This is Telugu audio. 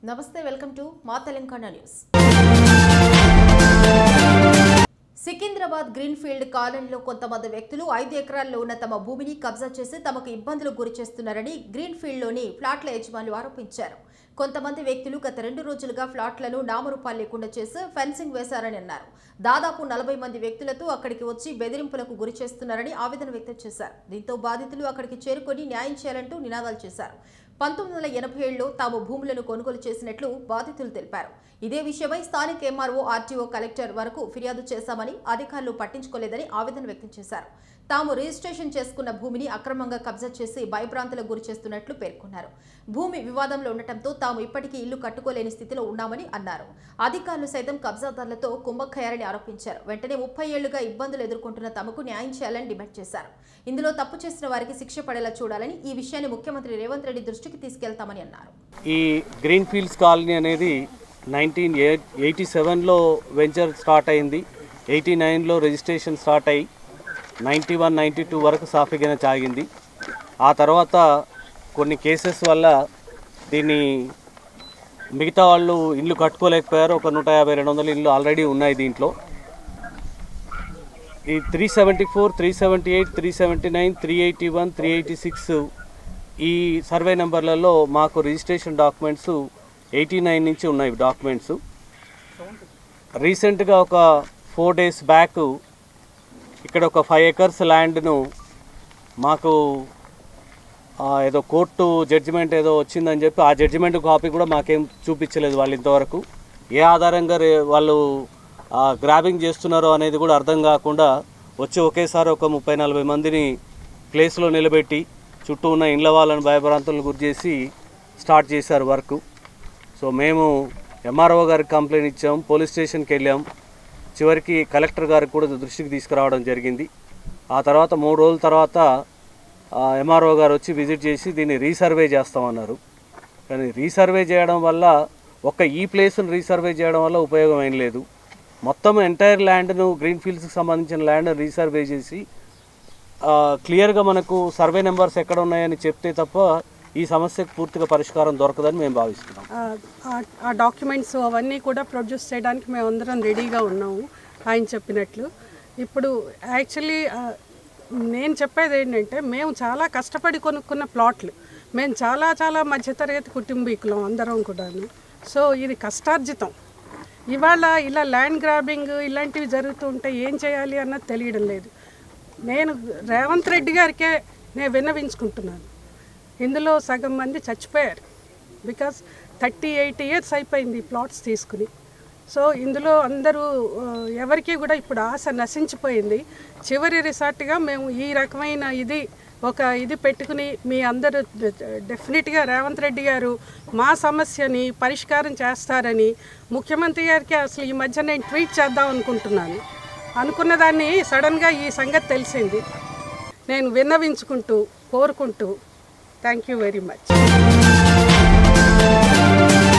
నమస్తే, వెల్కమ్ టు మా తెలంగాణ న్యూస్. సికింద్రాబాద్ గ్రీన్ఫీల్డ్ కాలనీలో కొంతమంది వ్యక్తులు 5 ఎకరాల్లో ఉన్న తమ భూమిని కబ్జా చేసి తమకు ఇబ్బందులకు గురి చేస్తున్నారని గ్రీన్ఫీల్డ్లోని ఫ్లాట్ల యజమానులు ఆరోపించారు. కొంతమంది వ్యక్తులు గత 2 రోజులుగా ఫ్లాట్లను నామరూపాలు లేకుండా చేసి ఫెన్సింగ్ వేశారని అన్నారు. దాదాపు 40 మంది వ్యక్తులతో అక్కడికి వచ్చి బెదిరింపులకు గురి చేస్తున్నారని ఆవేదన వ్యక్తం చేశారు. దీంతో బాధితులు అక్కడికి చేరుకొని న్యాయం చేయాలంటూ నినాదాలు చేశారు. 1987లో తాము భూములను కొనుగోలు చేసినట్లు బాధితులు తెలిపారు. ఇదే విషయమై స్థానిక ఎంఆర్ఓ, ఆర్టీఓ, కలెక్టర్ వరకు ఫిర్యాదు చేశామని అధికారులు పట్టించుకోలేదని ఆవేదన వ్యక్తం చేశారు. తాము రిజిస్ట్రేషన్ చేసుకున్న భూమిని అక్రమంగా కబ్జా చేసి భయభ్రాంతులకు గురి చేస్తున్నట్లు పేర్కొన్నారు. భూమి వివాదంలో ఉండటంతో తాము ఇప్పటికీ ఇల్లు కట్టుకోలేని స్థితిలో ఉన్నామని అన్నారు. అధికారులు సైతం కబ్జాదారులతో కుంభక్కయ్యారని ఆరోపించారు. వెంటనే 30 ఏళ్లుగా ఇబ్బందులు ఎదుర్కొంటున్న తమకు న్యాయం చేయాలని డిమాండ్ చేశారు. ఇందులో తప్పు చేసిన వారికి శిక్ష పడేలా చూడాలని, ఈ విషయాన్ని ముఖ్యమంత్రి రేవంత్ రెడ్డి దృష్టికి తీసుకెళ్తామని అన్నారు. ఈ గ్రీన్ ఫీల్డ్స్ కాలనీ అనేది 1987లో వెంచర్ స్టార్ట్ అయింది. 89లో రిజిస్ట్రేషన్ స్టార్ట్ అయ్యి 91, 92 వరకు సాఫీగానే సాగింది. ఆ తర్వాత కొన్ని కేసెస్ వల్ల దీన్ని మిగతా వాళ్ళు ఇల్లు కట్టుకోలేకపోయారు. ఒక 150, 200 ఇల్లు ఆల్రెడీ ఉన్నాయి దీంట్లో. ఈ 374, 378, 379, 381, 386 ఈ సర్వే నెంబర్లలో మాకు రిజిస్ట్రేషన్ డాక్యుమెంట్స్ 89 నుంచి ఉన్నాయి డాక్యుమెంట్స్. రీసెంట్గా ఒక 4 days బ్యాక్ ఇక్కడ ఒక 5 acres ల్యాండ్ను మాకు ఏదో కోర్టు జడ్జిమెంట్ ఏదో వచ్చిందని చెప్పి ఆ జడ్జిమెంట్ కాపీ కూడా మాకేం చూపించలేదు వాళ్ళు ఇంతవరకు. ఏ ఆధారంగా వాళ్ళు గ్రాబింగ్ చేస్తున్నారో అనేది కూడా అర్థం కాకుండా వచ్చి ఒకేసారి ఒక 30-40 మందిని ప్లేస్లో నిలబెట్టి చుట్టూ ఉన్న ఇండ్ల వాళ్ళని భయభ్రాంతులను గురి చేసి స్టార్ట్ చేశారు వర్క్. సో మేము ఎంఆర్ఓ గారికి కంప్లైంట్ ఇచ్చాం, పోలీస్ స్టేషన్కి వెళ్ళాం. చివరికి కలెక్టర్ గారికి కూడా దృష్టికి తీసుకురావడం జరిగింది. ఆ తర్వాత 3 రోజుల తర్వాత ఎంఆర్ఓ గారు వచ్చి విజిట్ చేసి దీన్ని రీసర్వే చేస్తామన్నారు. కానీ రీసర్వే చేయడం వల్ల ఈ ప్లేస్ను రీసర్వే చేయడం వల్ల ఉపయోగం ఏం లేదు. మొత్తం ఎంటైర్ ల్యాండ్ను గ్రీన్ ఫీల్డ్స్కి సంబంధించిన ల్యాండ్ రీసర్వే చేసి క్లియర్గా మనకు సర్వే నెంబర్స్ ఎక్కడ ఉన్నాయని చెప్తే తప్ప ఈ సమస్యకు పూర్తిగా పరిష్కారం దొరకదని మేము భావిస్తున్నాం. ఆ డాక్యుమెంట్స్ అవన్నీ కూడా ప్రొడ్యూస్ చేయడానికి మేము అందరం రెడీగా ఉన్నాము ఆయన చెప్పినట్లు. ఇప్పుడు యాక్చువల్లీ నేను చెప్పేది ఏంటంటే, మేము చాలా కష్టపడి కొనుక్కున్న ప్లాట్లు, మేము చాలా మధ్యతరగతి కుటుంబీకులం అందరం కూడాను. సో ఇది కష్టార్జితం. ఇవాళ ఇలా ల్యాండ్ గ్రాబింగ్ ఇలాంటివి జరుగుతూ ఉంటే ఏం చేయాలి అన్నది తెలియడం లేదు. నేను రేవంత్ రెడ్డి గారికే నేను విన్నవించుకుంటున్నాను. ఇందులో సగం మంది చచ్చిపోయారు. బికాస్ 38 years అయిపోయింది ఈ ప్లాట్స్ తీసుకుని. సో ఇందులో అందరూ ఎవరికి కూడా ఇప్పుడు ఆశ నశించిపోయింది. చివరి రిసార్ట్గా మేము ఈ రకమైన ఇది పెట్టుకుని మీ అందరూ డెఫినెట్గా రేవంత్ రెడ్డి గారు మా సమస్యని పరిష్కారం చేస్తారని ముఖ్యమంత్రి గారికి అసలు ఈ మధ్య నేను ట్వీట్ చేద్దాం అనుకుంటున్నాను. అనుకున్న దాన్ని సడన్గా ఈ సంగతి తెలిసింది. నేను విన్నవించుకుంటూ కోరుకుంటూ థ్యాంక్ యూ వెరీ మచ్.